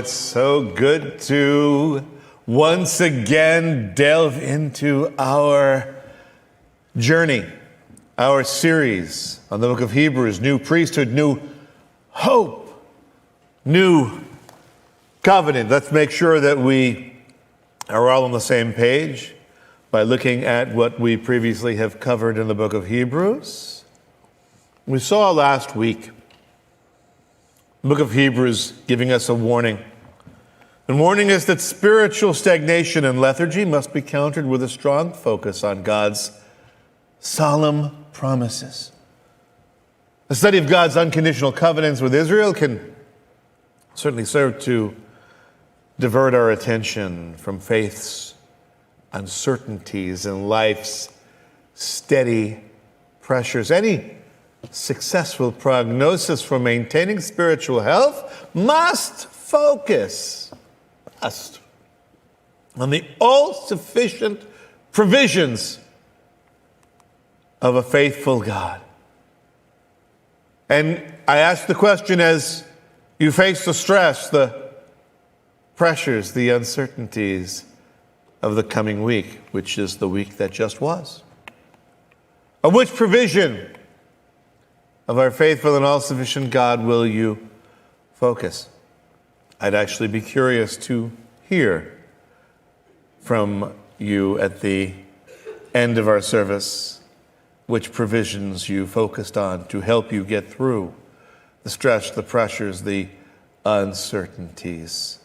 it's so good to once again delve into our journey, our series on the book of Hebrews, new priesthood, new hope, new covenant. Let's make sure that we are all on the same page by looking at what we previously have covered in the book of Hebrews. We saw last week the book of Hebrews giving us a warning. And warning us that spiritual stagnation and lethargy must be countered with a strong focus on God's solemn promises. The study of God's unconditional covenants with Israel can certainly serve to divert our attention from faith's uncertainties and life's steady pressures. Any successful prognosis for maintaining spiritual health must focus on the all-sufficient provisions of a faithful God. And I ask the question, as you face the stress, the pressures, the uncertainties of the coming week, which is the week that just was, on which provision of our faithful and all-sufficient God will you focus? I'd actually be curious to hear from you at the end of our service which provisions you focused on to help you get through the stress, the pressures, the uncertainties.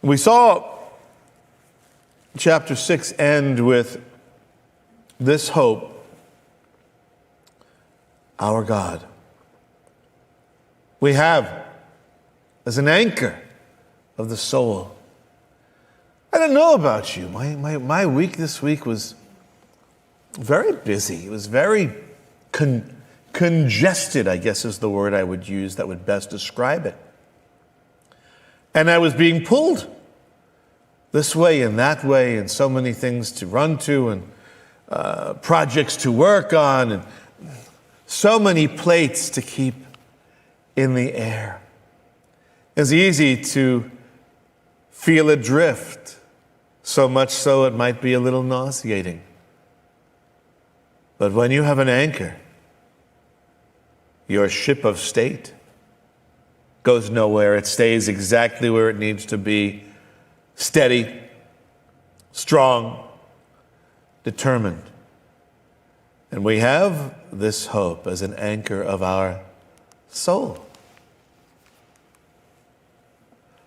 We saw chapter 6 end with this hope: our God. We have as an anchor of the soul. I don't know about you. My week this week was very busy. It was very congested, I guess is the word I would use that would best describe it. And I was being pulled this way and that way, and so many things to run to, and projects to work on, and so many plates to keep in the air. It's easy to feel adrift, so much so it might be a little nauseating. But when you have an anchor, your ship of state goes nowhere. It stays exactly where it needs to be, steady, strong, determined. And we have this hope as an anchor of our soul.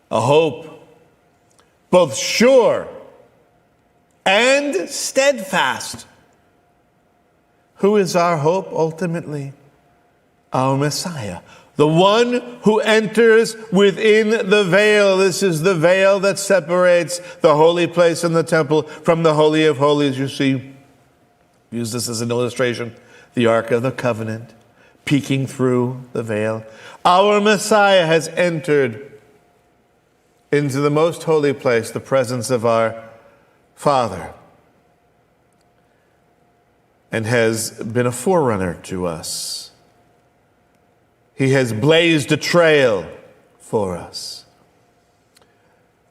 A hope both sure and steadfast. Who is our hope ultimately? Our Messiah, the one who enters within the veil. This is the veil that separates the holy place in the temple from the Holy of Holies. You see, use this as an illustration. The Ark of the Covenant, peeking through the veil. Our Messiah has entered into the most holy place, the presence of our Father, and has been a forerunner to us. He has blazed a trail for us.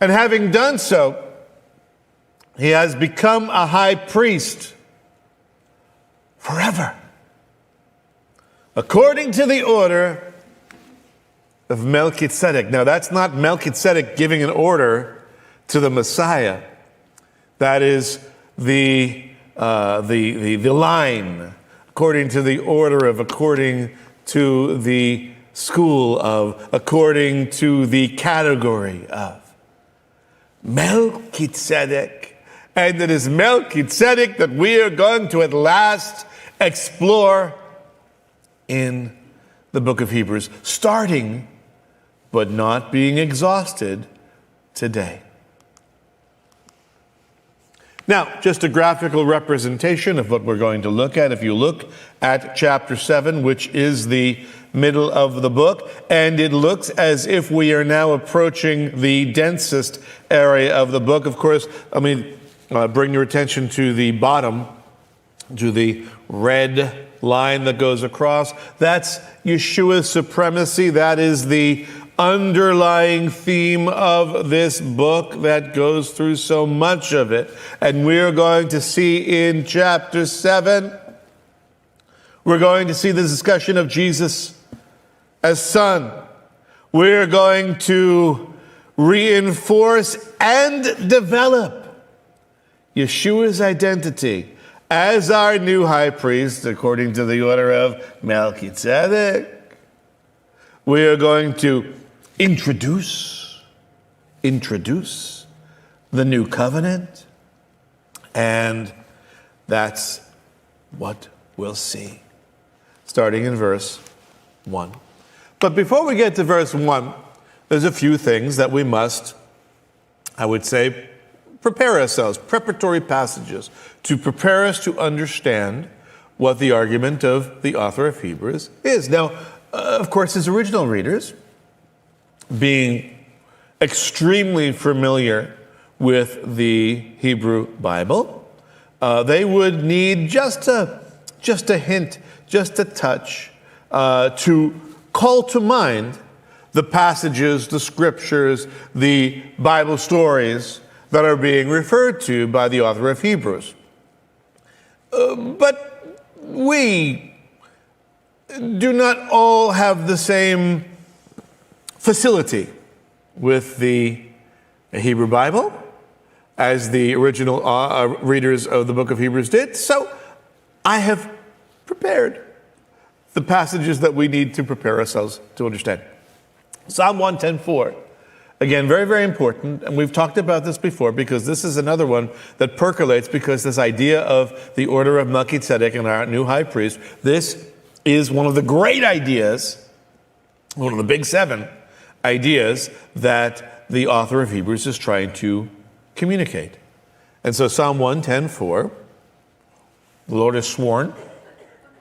And having done so, he has become a high priest forever, according to the order of Melchizedek. Now, that's not Melchizedek giving an order to the Messiah. That is the line, according to the order of, according to the school of, according to the category of. Melchizedek. And it is Melchizedek that we are going to at last explore in the book of Hebrews, starting but not being exhausted today. Now, just a graphical representation of what we're going to look at. If you look at chapter 7, which is the middle of the book, and it looks as if we are now approaching the densest area of the book. Of course, bring your attention to the bottom, to the red line that goes across. That's Yeshua's supremacy. That is the underlying theme of this book that goes through so much of it. And we're going to see in chapter 7, we're going to see the discussion of Jesus as Son. We're going to reinforce and develop Yeshua's identity as our new high priest according to the order of Melchizedek. We are going to introduce the new covenant, and that's what we'll see, starting in verse 1. But before we get to verse 1, there's a few things that we must, I would say, prepare ourselves, preparatory passages, to prepare us to understand what the argument of the author of Hebrews is. Now, of course, his original readers, being extremely familiar with the Hebrew Bible, they would need just a hint, just a touch, to call to mind the passages, the scriptures, the Bible stories that are being referred to by the author of Hebrews. But we do not all have the same facility with the Hebrew Bible as the original readers of the book of Hebrews did. So I have prepared the passages that we need to prepare ourselves to understand. Psalm 110:4. Again, very, very important, and we've talked about this before because this is another one that percolates because this idea of the order of Melchizedek and our new high priest, this is one of the great ideas, one of the big 7 ideas that the author of Hebrews is trying to communicate. And so Psalm 110:4, the Lord has sworn,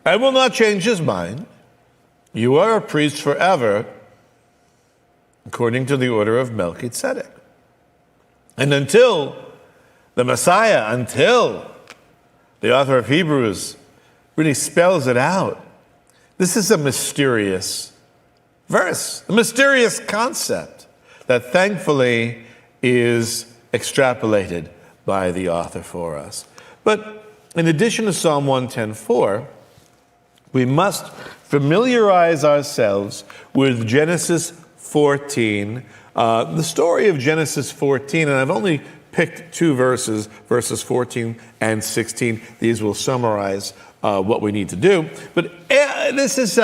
I will not change his mind. You are a priest forever, according to the order of Melchizedek. And until the Messiah, until the author of Hebrews really spells it out, this is a mysterious verse, a mysterious concept that thankfully is extrapolated by the author for us. But in addition to Psalm 110:4, we must familiarize ourselves with Genesis 14, the story of Genesis 14, and I've only picked 2 verses, verses 14 and 16. These will summarize what we need to do. But this is,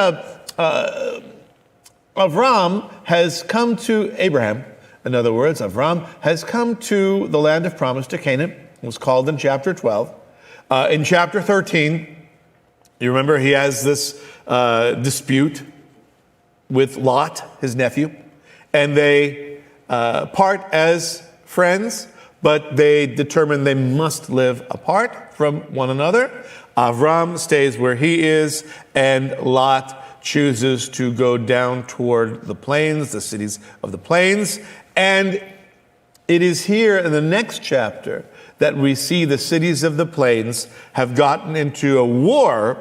Avram has come to Abraham. In other words, Avram has come to the land of promise, to Canaan. It was called in chapter 12. In chapter 13, you remember he has this dispute with Lot, his nephew, and they part as friends, but they determine they must live apart from one another. Avram stays where he is, and Lot chooses to go down toward the plains, the cities of the plains. And it is here in the next chapter that we see the cities of the plains have gotten into a war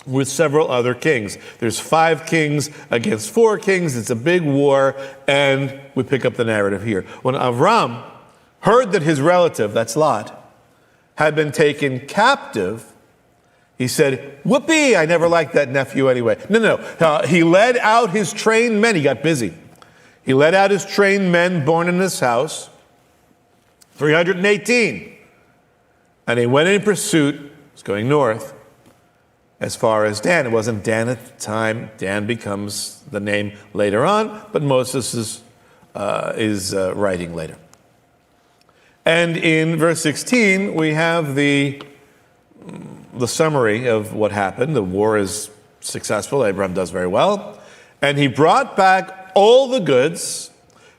with several other kings. There's 5 kings against 4 kings. It's a big war, and we pick up the narrative here. When Avram heard that his relative, that's Lot, had been taken captive, he said, whoopee, I never liked that nephew anyway. No. He led out his trained men. He got busy. He led out his trained men born in his house, 318. And he went in pursuit. He was going north as far as Dan. It wasn't Dan at the time. Dan becomes the name later on, but Moses is writing later. And in verse 16, we have the summary of what happened. The war is successful. Abraham does very well. And he brought back all the goods.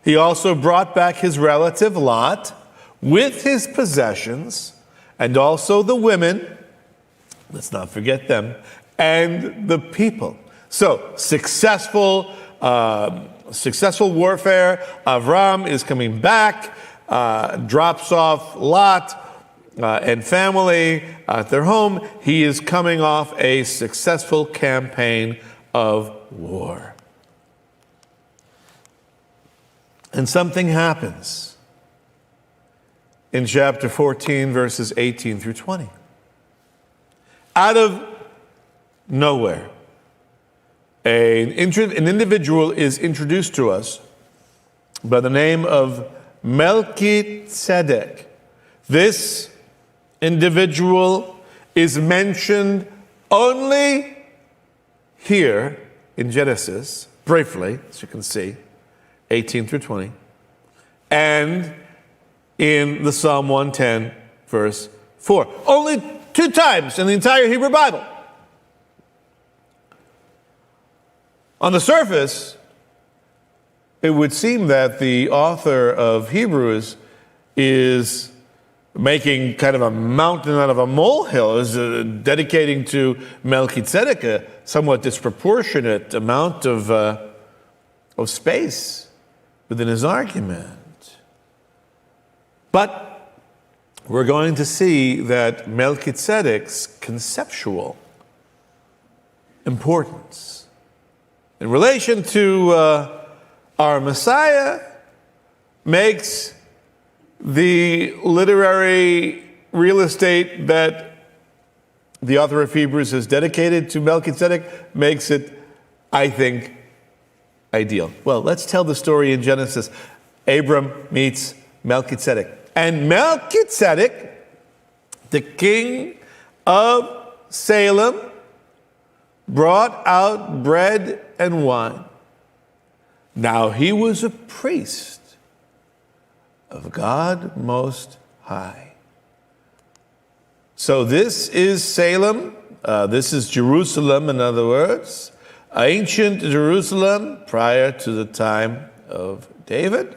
He also brought back his relative Lot with his possessions, and also the women, let's not forget them, and the people. So successful warfare. Avram is coming back, drops off Lot and family at their home. He is coming off a successful campaign of war. And something happens in chapter 14, verses 18 through 20. Out of nowhere, an individual is introduced to us by the name of Melchizedek. This individual is mentioned only here in Genesis, briefly, as you can see, 18 through 20, and in the Psalm 110, verse 4. Only 2 times in the entire Hebrew Bible. On the surface, it would seem that the author of Hebrews is making kind of a mountain out of a molehill, is dedicating to Melchizedek a somewhat disproportionate amount of space within his argument. But we're going to see that Melchizedek's conceptual importance in relation to our Messiah makes the literary real estate that the author of Hebrews has dedicated to Melchizedek makes it, I think, ideal. Well, let's tell the story in Genesis. Abram meets Melchizedek. And Melchizedek, the king of Salem, brought out bread and wine. Now he was a priest of God Most High. So this is Salem. This is Jerusalem, in other words. Ancient Jerusalem prior to the time of David.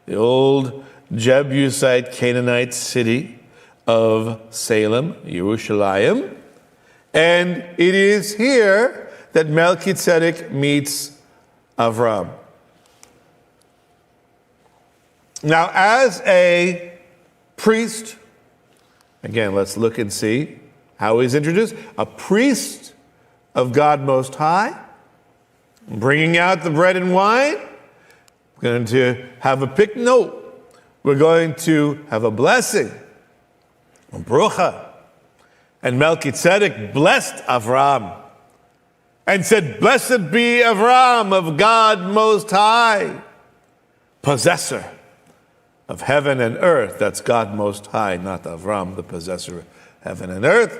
The old Jebusite Canaanite city of Salem, Yerushalayim. And it is here that Melchizedek meets Avram. Now, as a priest, again, let's look and see how he's introduced. A priest of God Most High, bringing out the bread and wine. We're going to have a picnic. No, we're going to have a blessing, a brucha. And Melchizedek blessed Avram and said, "Blessed be Avram of God Most High, possessor of heaven and earth." That's God Most High, not Avram, the possessor of heaven and earth.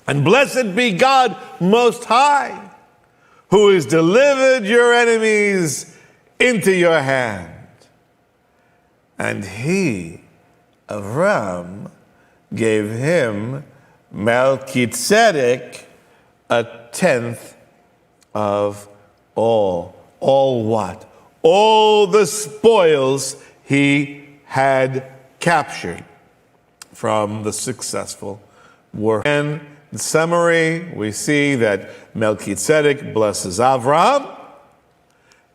"And blessed be God Most High, who has delivered your enemies into your hand." And he, Avram, gave him, Melchizedek, a tenth of all. All what? All the spoils he had captured from the successful war. And in summary, we see that Melchizedek blesses Avram,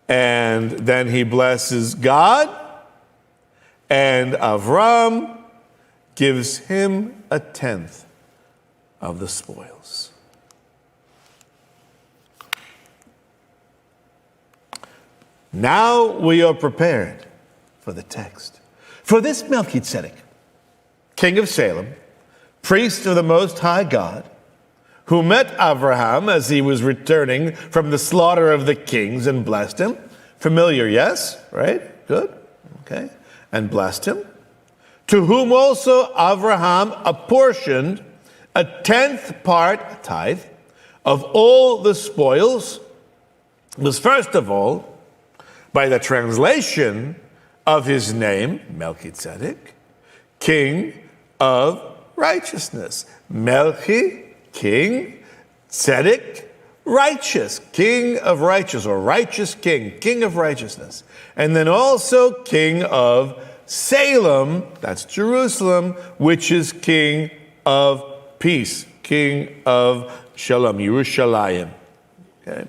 and then he blesses God, and Avram gives him a tenth of the spoils. Now we are prepared for the text. For this Melchizedek, king of Salem, priest of the Most High God, who met Abraham as he was returning from the slaughter of the kings and blessed him. Familiar, yes? Right? Good. Okay. And blessed him. To whom also Abraham apportioned a tenth part, tithe, of all the spoils, was first of all, by the translation of his name, Melchizedek, king of righteousness. Melchi, king, Tzedek, righteous, king of righteous, or righteous king, king of righteousness. And then also king of Salem, that's Jerusalem, which is king of peace, king of Shalom, Yerushalayim. Okay.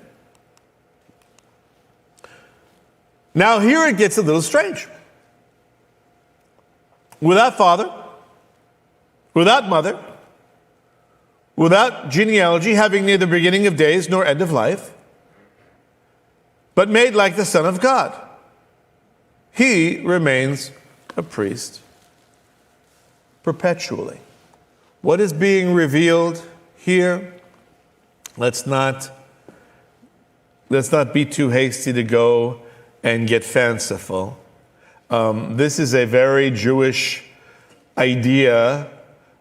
Now here it gets a little strange. Without father, without mother, without genealogy, having neither beginning of days nor end of life, but made like the Son of God. he remains a priest perpetually. What is being revealed here? Let's not be too hasty to go and get fanciful. This is a very Jewish idea.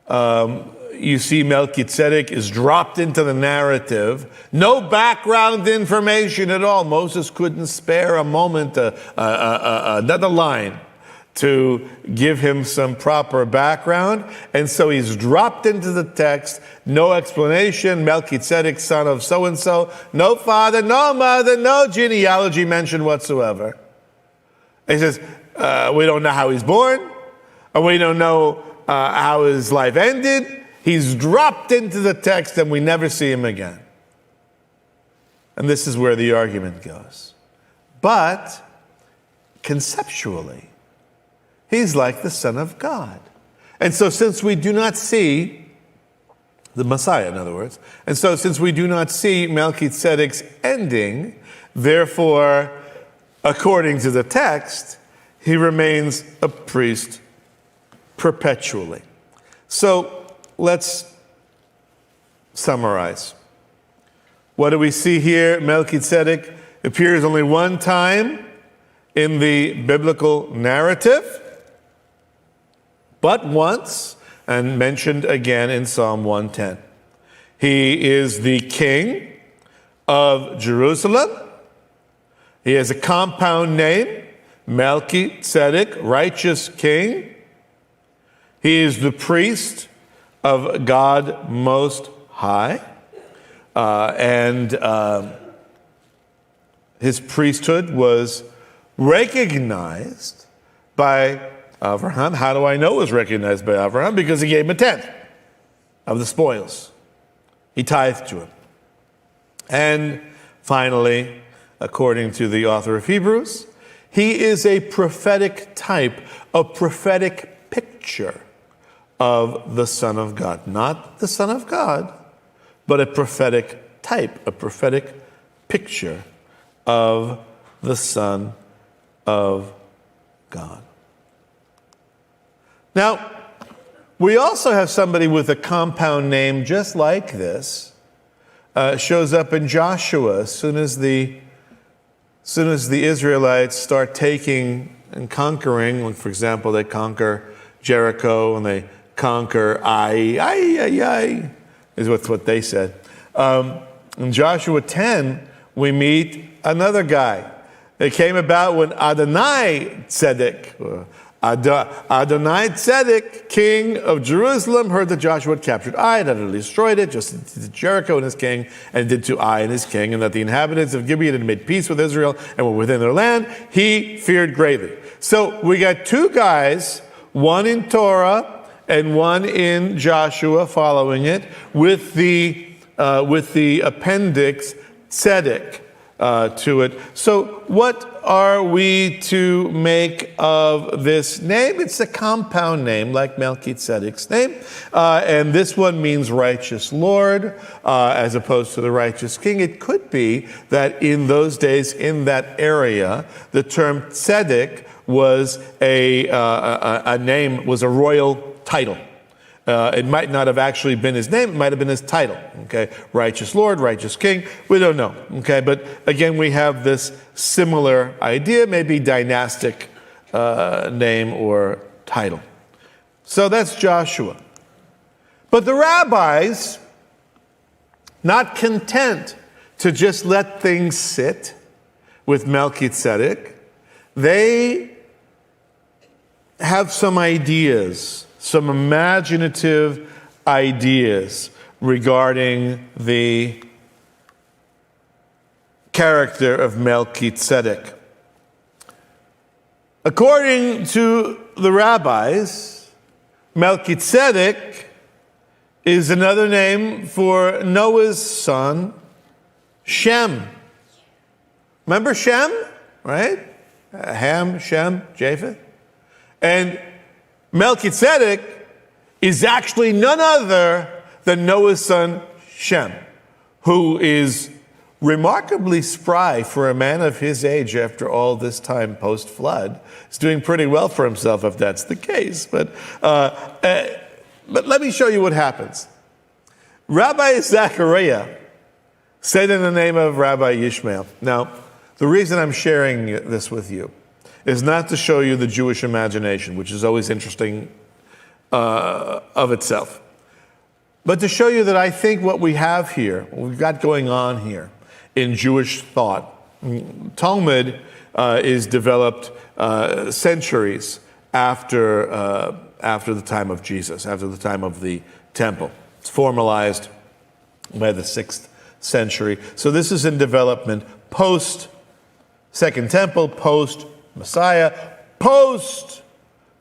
You see Melchizedek is dropped into the narrative. No background information at all. Moses couldn't spare a moment, another line, to give him some proper background. And so he's dropped into the text. No explanation. Melchizedek, son of so-and-so. No father, no mother, no genealogy mentioned whatsoever. He says, we don't know how he's born. And we don't know how his life ended. He's dropped into the text and we never see him again. And this is where the argument goes. But conceptually, he's like the Son of God. And so since we do not see the Messiah, in other words, and so since we do not see Melchizedek's ending, therefore, according to the text, he remains a priest perpetually. So let's summarize. What do we see here? Melchizedek appears only one time in the biblical narrative, but once, and mentioned again in Psalm 110. He is the king of Jerusalem. He has a compound name, Melchizedek, righteous king. He is the priest of God Most High. And his priesthood was recognized by Abraham. How do I know it was recognized by Abraham? Because he gave him a tenth of the spoils. He tithed to him. And finally, according to the author of Hebrews, he is a prophetic type, a prophetic picture of the Son of God. Not the Son of God, but a prophetic type, a prophetic picture of the Son of God. Now, we also have somebody with a compound name just like this. Shows up in Joshua as soon as the Israelites start taking and conquering. Like, for example, they conquer Jericho and they conquer Ai, is what they said. In Joshua 10, we meet another guy. It came about when Adonai Tzedek, king of Jerusalem, heard that Joshua had captured Ai and utterly destroyed it, just as did Jericho and his king, and did to Ai and his king, and that the inhabitants of Gibeon had made peace with Israel and were within their land. He feared greatly. So we got two guys, one in Torah and one in Joshua following it, with the appendix Tzedek to it. So what are we to make of this name? It's a compound name like Melchizedek's name. And this one means righteous Lord as opposed to the righteous king. It could be that in those days, in that area, the term Tzedek was a name, was a royal title. It might not have actually been his name. It might have been his title. Okay, righteous Lord, righteous King. We don't know. Okay, but again, we have this similar idea, maybe dynastic name or title. So that's Joshua. But the rabbis, not content to just let things sit with Melchizedek, they have some ideas, some imaginative ideas regarding the character of Melchizedek. According to the rabbis, Melchizedek is another name for Noah's son, Shem. Remember Shem, right? Ham, Shem, Japheth. And Melchizedek is actually none other than Noah's son Shem, who is remarkably spry for a man of his age after all this time post-flood. He's doing pretty well for himself if that's the case. But let me show you what happens. Rabbi Zechariah said in the name of Rabbi Yishmael. Now, the reason I'm sharing this with you is not to show you the Jewish imagination, which is always interesting of itself, but to show you that I think what we have here, what we've got going on here in Jewish thought, Talmud is developed centuries after the time of Jesus, after the time of the temple. It's formalized by the 6th century. So this is in development post Second Temple, post Messiah, post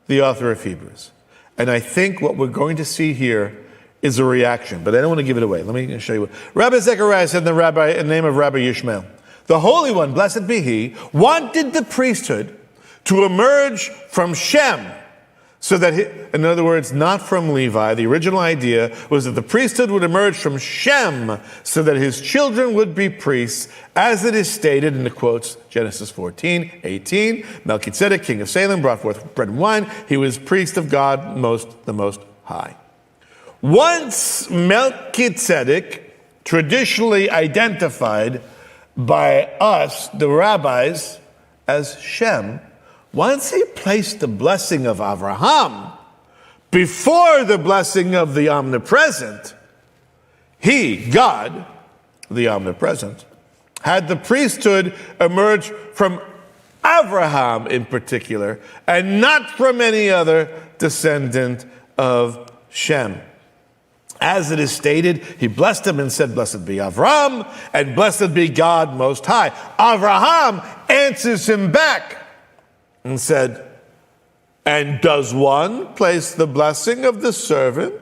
the author of Hebrews. And I think what we're going to see here is a reaction, but I don't want to give it away. Let me show you what. Rabbi Zechariah said in the name of Rabbi Yishmael, the Holy One, blessed be He, wanted the priesthood to emerge from Shem, so that, in other words, not from Levi. The original idea was that the priesthood would emerge from Shem, so that his children would be priests, as it is stated in the quotes, Genesis 14:18, Melchizedek, king of Salem, brought forth bread and wine. He was priest of God, the Most High. Once Melchizedek, traditionally identified by us, the rabbis, as Shem, once he placed the blessing of Abraham before the blessing of the omnipresent, he, God, the omnipresent, had the priesthood emerge from Abraham in particular, and not from any other descendant of Shem. As it is stated, he blessed him and said, blessed be Avram, and blessed be God Most High. Abraham answers him back and said, and does one place the blessing of the servant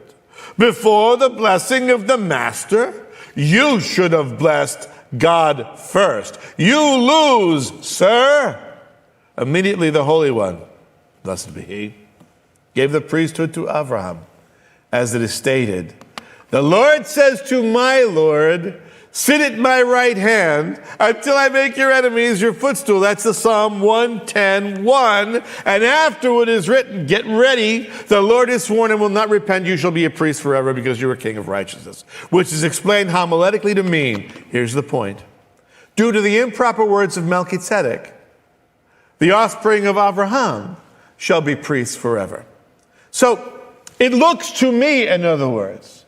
before the blessing of the master? You should have blessed God first. You lose, sir. Immediately the Holy One, blessed be He, gave the priesthood to Abraham. As it is stated, the Lord says to my Lord, sit at my right hand until I make your enemies your footstool. That's the Psalm 110:1. And afterward is written, get ready. The Lord has sworn and will not repent. You shall be a priest forever because you are king of righteousness. Which is explained homiletically to mean, here's the point, due to the improper words of Melchizedek, the offspring of Abraham shall be priests forever. So it looks to me, in other words,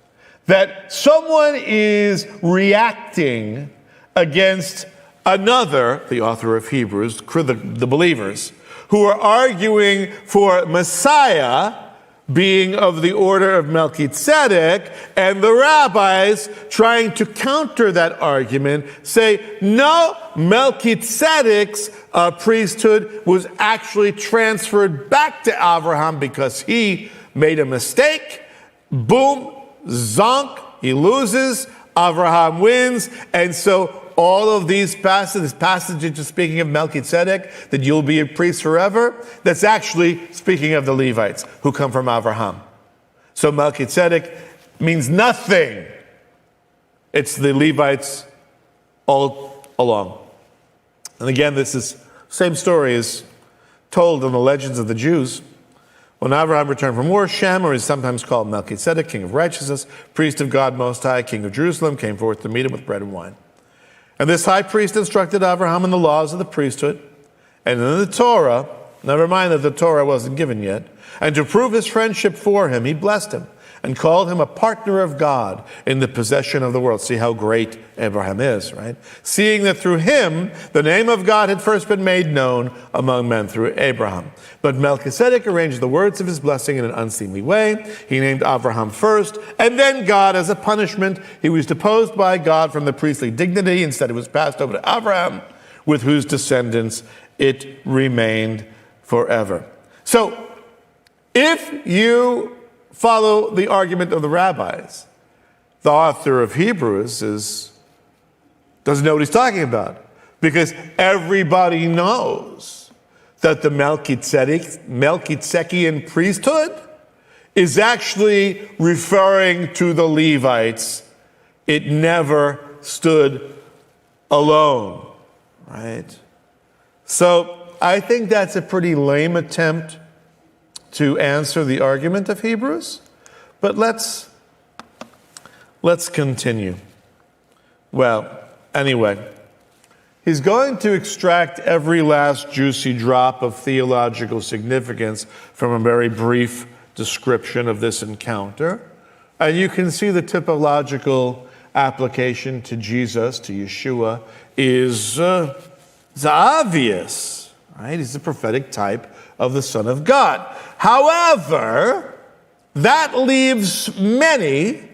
that someone is reacting against another, the author of Hebrews, the believers, who are arguing for Messiah being of the order of Melchizedek, and the rabbis trying to counter that argument say, no, Melchizedek's priesthood was actually transferred back to Abraham because he made a mistake. Boom. Zonk, he loses, Abraham wins, and so all of these passages are speaking of Melchizedek, that you'll be a priest forever, that's actually speaking of the Levites who come from Abraham. So Melchizedek means nothing. It's the Levites all along. And again, this is same story is told in the legends of the Jews. When Abraham returned from war, Shem, or is sometimes called Melchizedek, king of righteousness, priest of God Most High, king of Jerusalem, came forth to meet him with bread and wine. And this high priest instructed Abraham in the laws of the priesthood, and in the Torah, never mind that the Torah wasn't given yet, and to prove his friendship for him, he blessed him and called him a partner of God in the possession of the world. See how great Abraham is, right? Seeing that through him, the name of God had first been made known among men through Abraham. But Melchizedek arranged the words of his blessing in an unseemly way. He named Abraham first, and then God as a punishment. He was deposed by God from the priestly dignity. Instead, it was passed over to Abraham, with whose descendants it remained forever. So, if you follow the argument of the rabbis, the author of Hebrews doesn't know what he's talking about, because everybody knows that the Melchizedekian priesthood is actually referring to the Levites. It never stood alone, right? So I think that's a pretty lame attempt to answer the argument of Hebrews, but let's continue. Well, anyway, he's going to extract every last juicy drop of theological significance from a very brief description of this encounter. And you can see the typological application to Jesus, to Yeshua, is obvious, right? He's the prophetic type of the Son of God. However, that leaves many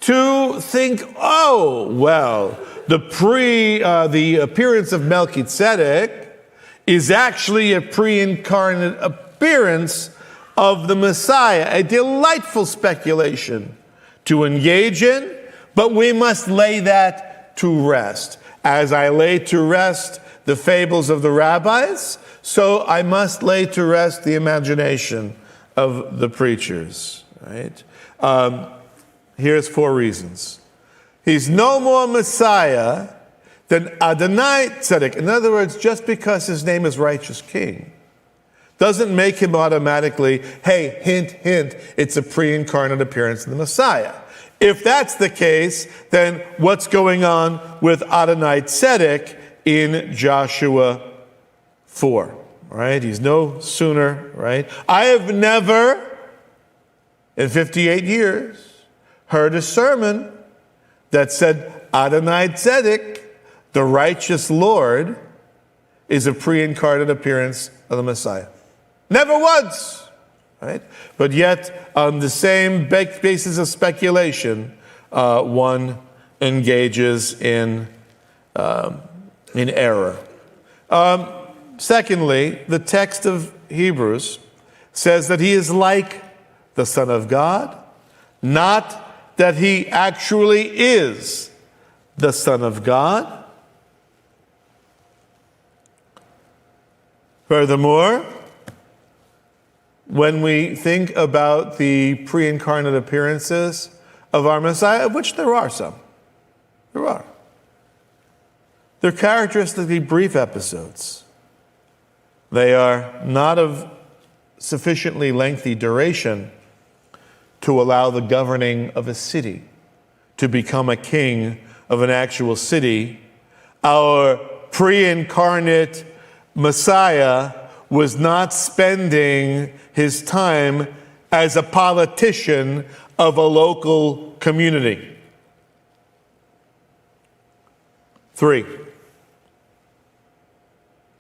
to think, oh, well, the appearance of Melchizedek is actually a pre-incarnate appearance of the Messiah, a delightful speculation to engage in, but we must lay that to rest. As I lay to rest the fables of the rabbis, so I must lay to rest the imagination of the preachers, right? Here's 4 reasons. He's no more Messiah than Adonai Tzedek. In other words, just because his name is Righteous King doesn't make him automatically, hey, hint, hint, it's a pre-incarnate appearance of the Messiah. If that's the case, then what's going on with Adonai Tzedek in Joshua 4, right? He's no sooner, right? I have never, in 58 years, heard a sermon that said Adonai Tzedek, the righteous Lord, is a pre-incarnate appearance of the Messiah. Never once, right? But yet, on the same basis of speculation, one engages in error. Secondly, the text of Hebrews says that he is like the Son of God, not that he actually is the Son of God. Furthermore, when we think about the pre-incarnate appearances of our Messiah, of which there are some, they're characteristically brief episodes. They are not of sufficiently lengthy duration to allow the governing of a city to become a king of an actual city. Our pre-incarnate Messiah was not spending his time as a politician of a local community. 3,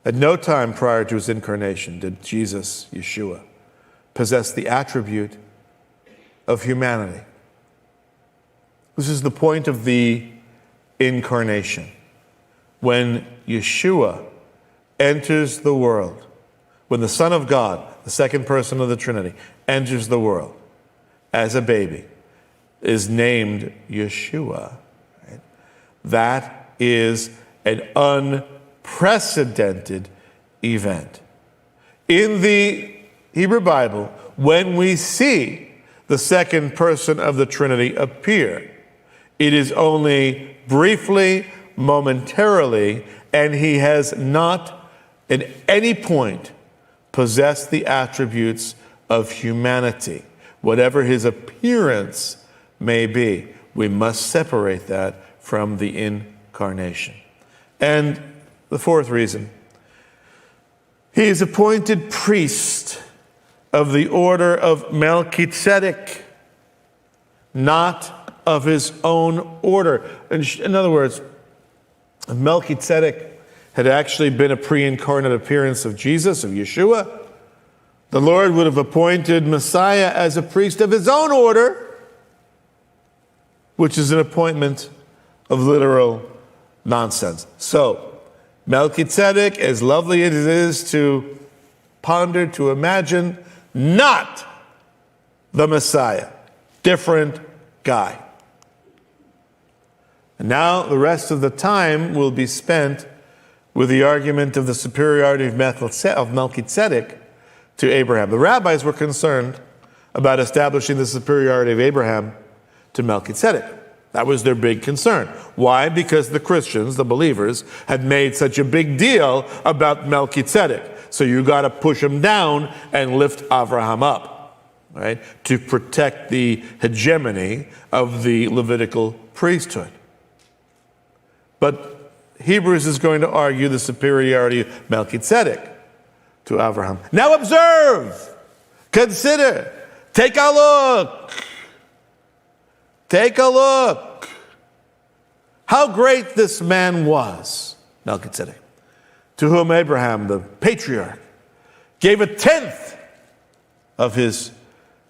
at no time prior to his incarnation did Jesus, Yeshua, possess the attribute of humanity. This is the point of the incarnation. When Yeshua enters the world, when the Son of God, the second person of the Trinity, enters the world as a baby, is named Yeshua, right? That is an unprecedented event. In the Hebrew Bible, when we see the second person of the Trinity appear, it is only briefly, momentarily, and he has not at any point possessed the attributes of humanity. Whatever his appearance may be, we must separate that from the incarnation. And the 4th reason, he is appointed priest of the order of Melchizedek, not of his own order. In other words, if Melchizedek had actually been a pre-incarnate appearance of Jesus, of Yeshua, the Lord would have appointed Messiah as a priest of his own order, which is an appointment of literal nonsense. So, Melchizedek, as lovely as it is to ponder, to imagine, not the Messiah. Different guy. And now the rest of the time will be spent with the argument of the superiority of Melchizedek to Abraham. The rabbis were concerned about establishing the superiority of Abraham to Melchizedek. That was their big concern. Why? Because the Christians, the believers, had made such a big deal about Melchizedek. So you got to push him down and lift Abraham up, right? To protect the hegemony of the Levitical priesthood. But Hebrews is going to argue the superiority of Melchizedek to Abraham. Now observe, consider, take a look. Take a look. How great this man was, Melchizedek, to whom Abraham, the patriarch, gave a tenth of his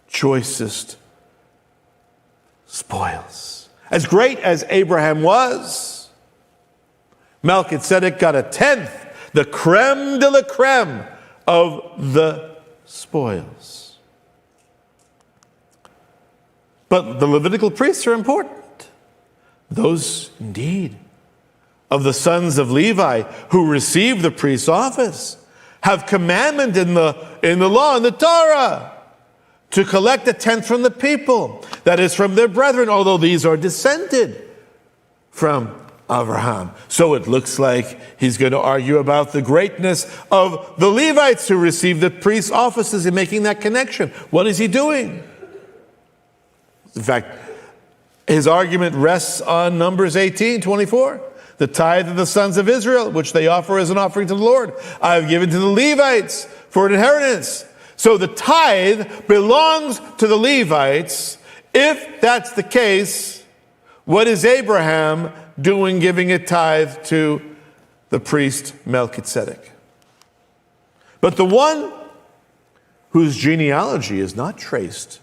choicest spoils. As great as Abraham was, Melchizedek got a tenth, the creme de la creme of the spoils. But the Levitical priests are important. Those, indeed, of the sons of Levi who receive the priest's office have commandment in the law, in the Torah, to collect a tenth from the people, that is, from their brethren, although these are descended from Abraham. So it looks like he's going to argue about the greatness of the Levites who receive the priest's offices in making that connection. What is he doing? In fact, his argument rests on Numbers 18:24. The tithe of the sons of Israel, which they offer as an offering to the Lord, I have given to the Levites for an inheritance. So the tithe belongs to the Levites. If that's the case, what is Abraham doing giving a tithe to the priest Melchizedek? But the one whose genealogy is not traced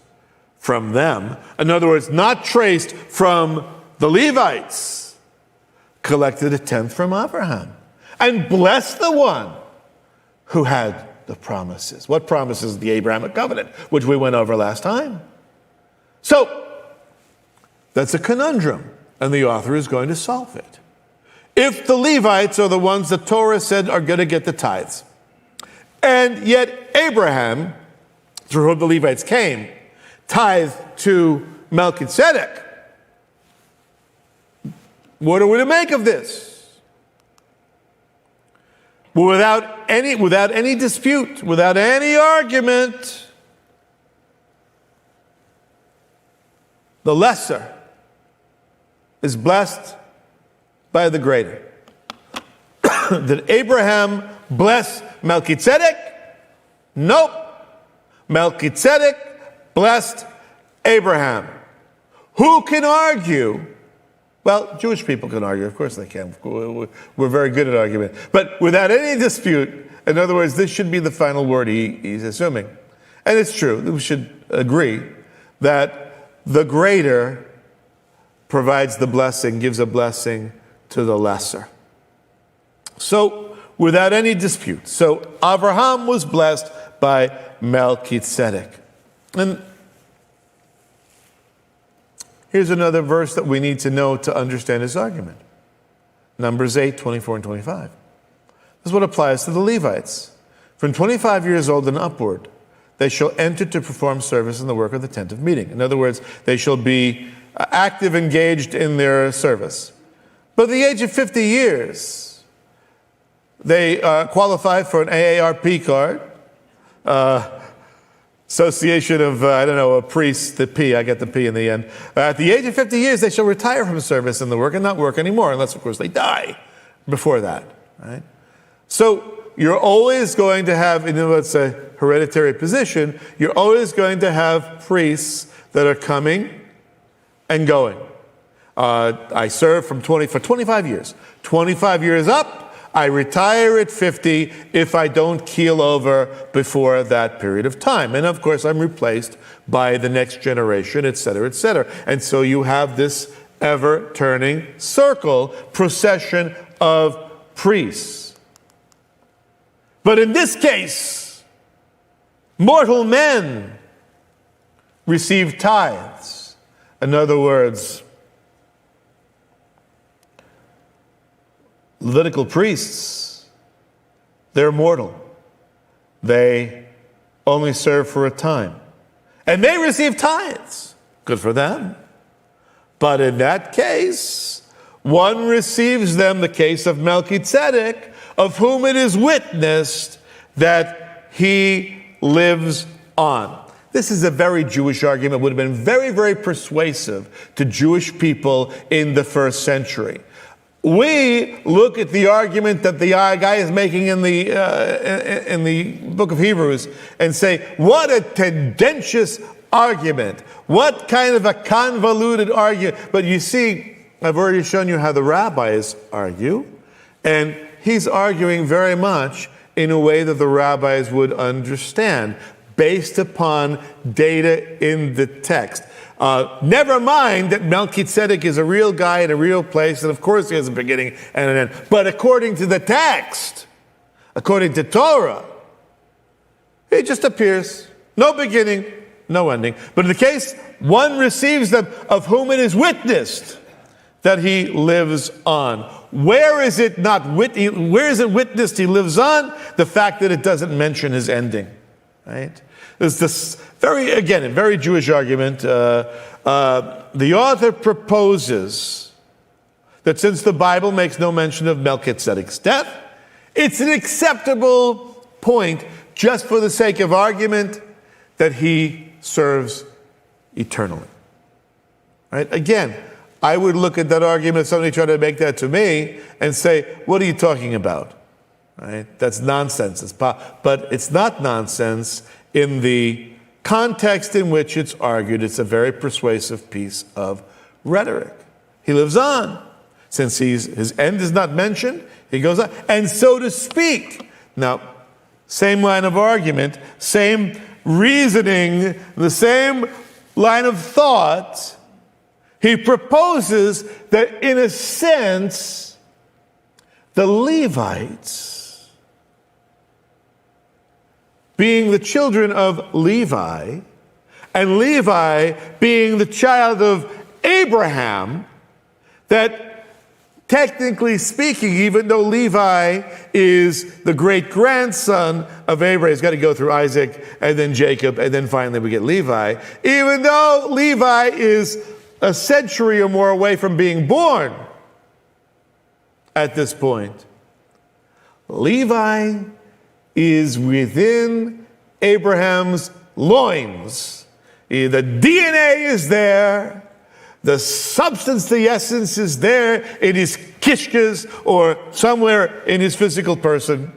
from them, in other words, not traced from the Levites, collected a tenth from Abraham and blessed the one who had the promises. What promises? The Abrahamic covenant, which we went over last time. So that's a conundrum, and the author is going to solve it. If the Levites are the ones the Torah said are going to get the tithes, and yet Abraham, through whom the Levites came, tithe to Melchizedek, what are we to make of this? Without any dispute, without any argument, the lesser is blessed by the greater. Did Abraham bless Melchizedek? Nope. Melchizedek blessed Abraham. Who can argue? Well, Jewish people can argue. Of course they can. We're very good at argument. But without any dispute, in other words, this should be the final word he's assuming. And it's true. We should agree that the greater provides the blessing, gives a blessing to the lesser. So, without any dispute. So, Abraham was blessed by Melchizedek. And here's another verse that we need to know to understand his argument. Numbers 8:24 and 25. This is what applies to the Levites. From 25 years old and upward, they shall enter to perform service in the work of the tent of meeting. In other words, they shall be active, engaged in their service. But at the age of 50 years, they qualify for an AARP card, Association of, a priests, the P, I get the P in the end. At the age of 50 years, they shall retire from service in the work and not work anymore, unless, of course, they die before that, right? So you're always going to have, even though it's a hereditary position, you're always going to have priests that are coming and going. I served for 25 years. 25 years up, I retire at 50 if I don't keel over before that period of time. And of course, I'm replaced by the next generation, et cetera, et cetera. And so you have this ever-turning circle, procession of priests. But in this case, mortal men receive tithes. In other words, Levitical priests, they're mortal. They only serve for a time. And they receive tithes. Good for them. But in that case, one receives them, the case of Melchizedek, of whom it is witnessed that he lives on. This is a very Jewish argument, would have been very, very persuasive to Jewish people in the first century. We look at the argument that the guy is making in the book of Hebrews and say, what a tendentious argument. What kind of a convoluted argument. But you see, I've already shown you how the rabbis argue, and he's arguing very much in a way that the rabbis would understand, based upon data in the text. Never mind that Melchizedek is a real guy in a real place, and of course he has a beginning and an end. But according to the text, according to Torah, it just appears. No beginning, no ending. But in the case, one receives them of whom it is witnessed that he lives on. Where is it witnessed he lives on? The fact that it doesn't mention his ending. Right? There's this a very Jewish argument. The author proposes that since the Bible makes no mention of Melchizedek's death, it's an acceptable point, just for the sake of argument, that he serves eternally. Right? Again, I would look at that argument if somebody tried to make that to me and say, what are you talking about? Right? That's nonsense. But it's not nonsense in the context in which it's argued. It's a very persuasive piece of rhetoric. He lives on. Since his end is not mentioned, he goes on. And so to speak. Now, same line of argument, same reasoning, the same line of thought. He proposes that in a sense, the Levites, being the children of Levi, and Levi being the child of Abraham, that technically speaking, even though Levi is the great-grandson of Abraham, he's got to go through Isaac and then Jacob, and then finally we get Levi. Even though Levi is a century or more away from being born at this point, Levi is within Abraham's loins. The DNA is there. The substance, the essence is there in his kishkas or somewhere in his physical person,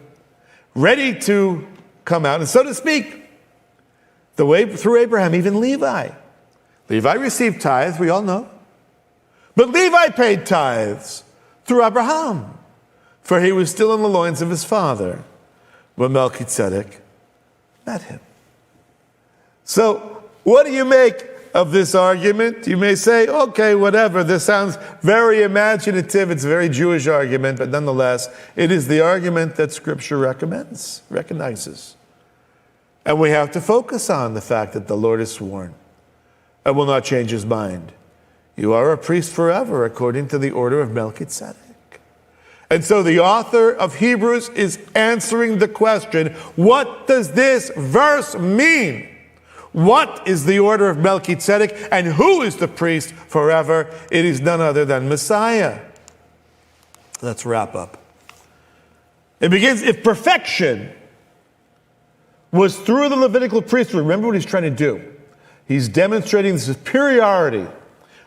ready to come out. And so to speak, the way through Abraham, even Levi received tithes, we all know. But Levi paid tithes through Abraham, for he was still in the loins of his father when Melchizedek met him. So, what do you make of this argument? You may say, okay, whatever, this sounds very imaginative, it's a very Jewish argument, but nonetheless, it is the argument that Scripture recognizes. And we have to focus on the fact that the Lord has sworn and will not change his mind. You are a priest forever, according to the order of Melchizedek. And so the author of Hebrews is answering the question, what does this verse mean? What is the order of Melchizedek, and who is the priest forever? It is none other than Messiah. Let's wrap up. It begins, if perfection was through the Levitical priesthood, remember what he's trying to do. He's demonstrating the superiority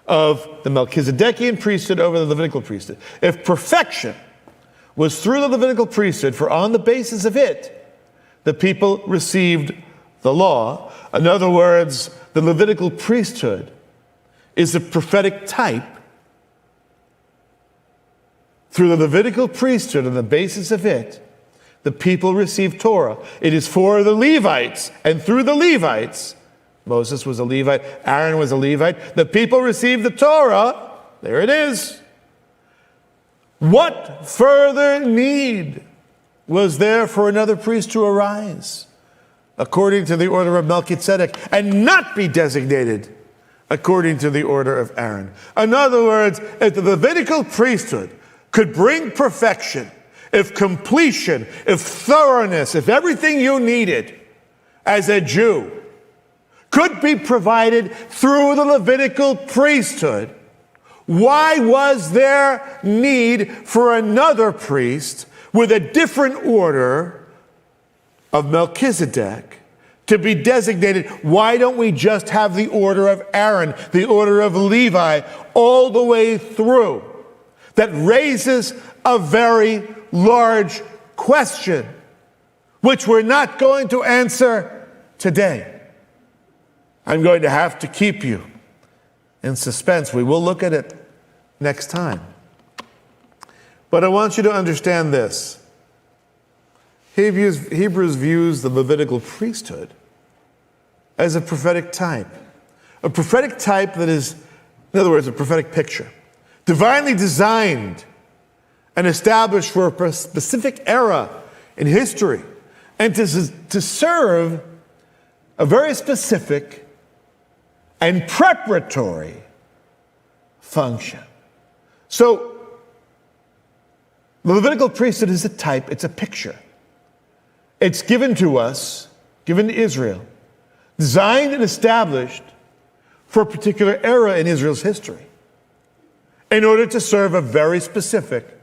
of the Melchizedekian priesthood over the Levitical priesthood. If perfection was through the Levitical priesthood, for on the basis of it, the people received the law. In other words, the Levitical priesthood is a prophetic type. Through the Levitical priesthood, on the basis of it, the people received Torah. It is for the Levites, and through the Levites, Moses was a Levite, Aaron was a Levite, the people received the Torah. There it is. What further need was there for another priest to arise according to the order of Melchizedek and not be designated according to the order of Aaron? In other words, if the Levitical priesthood could bring perfection, if completion, if thoroughness, if everything you needed as a Jew could be provided through the Levitical priesthood, Why was there need for another priest with a different order of Melchizedek to be designated? Why don't we just have the order of Aaron, the order of Levi, all the way through? That raises a very large question, which we're not going to answer today. I'm going to have to keep you in suspense. We will look at it next time. But I want you to understand this. Hebrews views the Levitical priesthood as a prophetic type. A prophetic type that is, in other words, a prophetic picture. Divinely designed and established for a specific era in history. And to serve a very specific and preparatory function. So, the Levitical priesthood is a type, it's a picture. It's given to us, given to Israel, designed and established for a particular era in Israel's history, in order to serve a very specific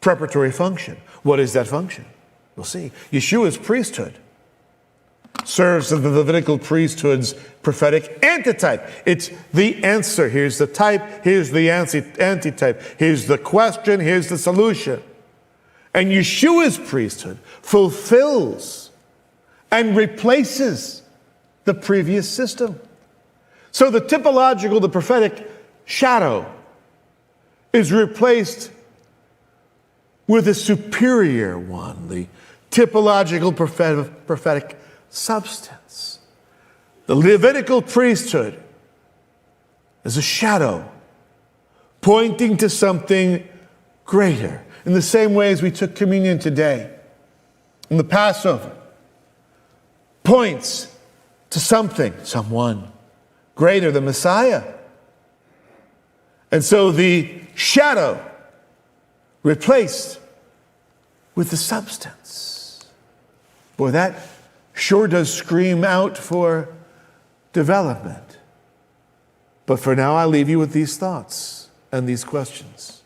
preparatory function. What is that function? We'll see. Yeshua's priesthood serves as the Levitical priesthood's prophetic antitype. It's the answer. Here's the type. Here's the antitype. Here's the question. Here's the solution. And Yeshua's priesthood fulfills and replaces the previous system. So the typological, the prophetic shadow is replaced with a superior one, the typological prophetic substance. The Levitical priesthood is a shadow pointing to something greater. In the same way as we took communion today, in the Passover, points to something, someone greater, the Messiah. And so the shadow replaced with the substance. Boy, that sure does scream out for development. But for now, I leave you with these thoughts and these questions.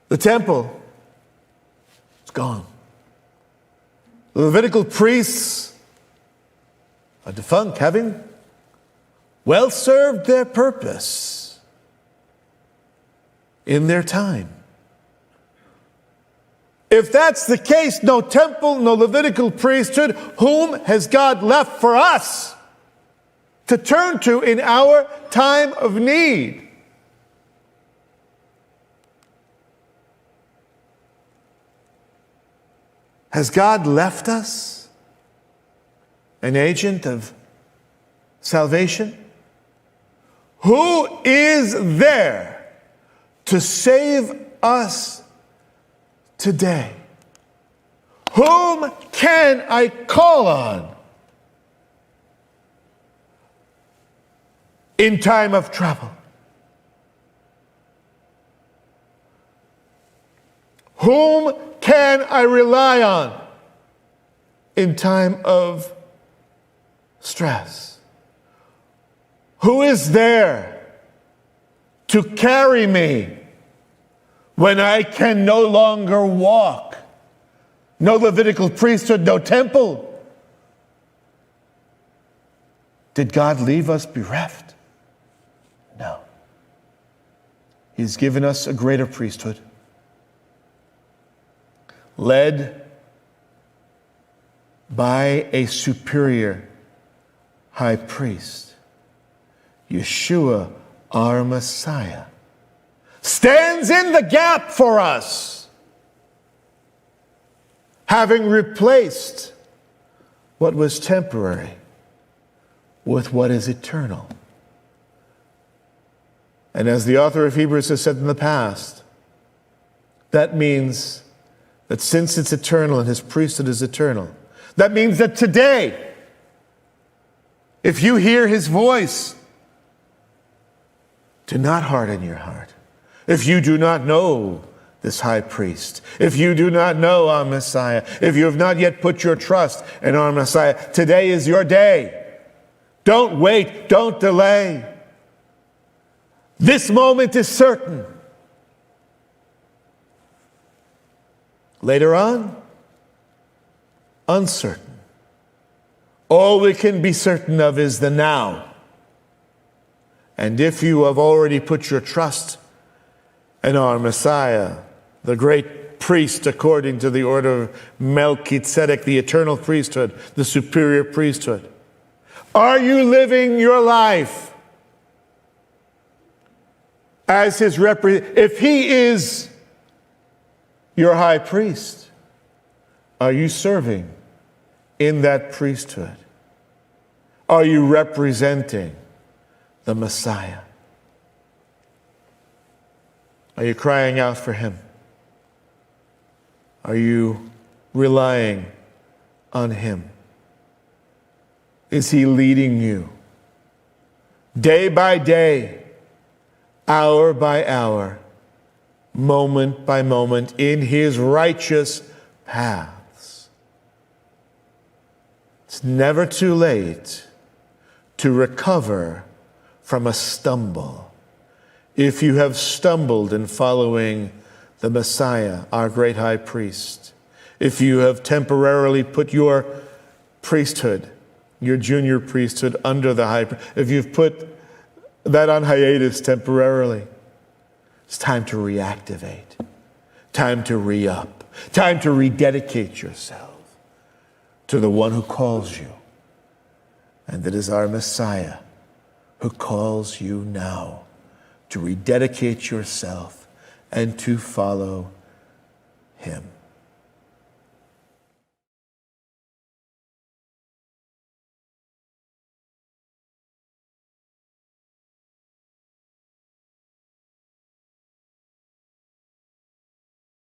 The temple is gone. The Levitical priests are defunct, having well served their purpose in their time. If that's the case, no temple, no Levitical priesthood, whom has God left for us to turn to in our time of need? Has God left us an agent of salvation? Who is there to save us today? Whom can I call on in time of trouble? Whom can I rely on in time of stress? Who is there to carry me when I can no longer walk? No Levitical priesthood, no temple. Did God leave us bereft? No. He's given us a greater priesthood, led by a superior high priest. Yeshua, our Messiah, stands in the gap for us, having replaced what was temporary with what is eternal. And as the author of Hebrews has said in the past, that means that since it's eternal and his priesthood is eternal, that means that today, if you hear his voice, do not harden your heart. If you do not know this high priest, if you do not know our Messiah, if you have not yet put your trust in our Messiah, today is your day. Don't wait, don't delay. This moment is certain. Later on, uncertain. All we can be certain of is the now. And if you have already put your trust in our Messiah, the great priest according to the order of Melchizedek, the eternal priesthood, the superior priesthood, are you living your life as his if he is your high priest, are you serving in that priesthood? Are you representing the Messiah? Are you crying out for him? Are you relying on him? Is he leading you day by day, hour by hour, moment by moment in his righteous paths? It's never too late to recover from a stumble. If you have stumbled in following the Messiah, our great high priest, if you have temporarily put your priesthood, your junior priesthood under the high priest, if you've put that on hiatus temporarily, it's time to reactivate, time to re-up, time to rededicate yourself to the one who calls you. And it is our Messiah who calls you now to rededicate yourself and to follow him.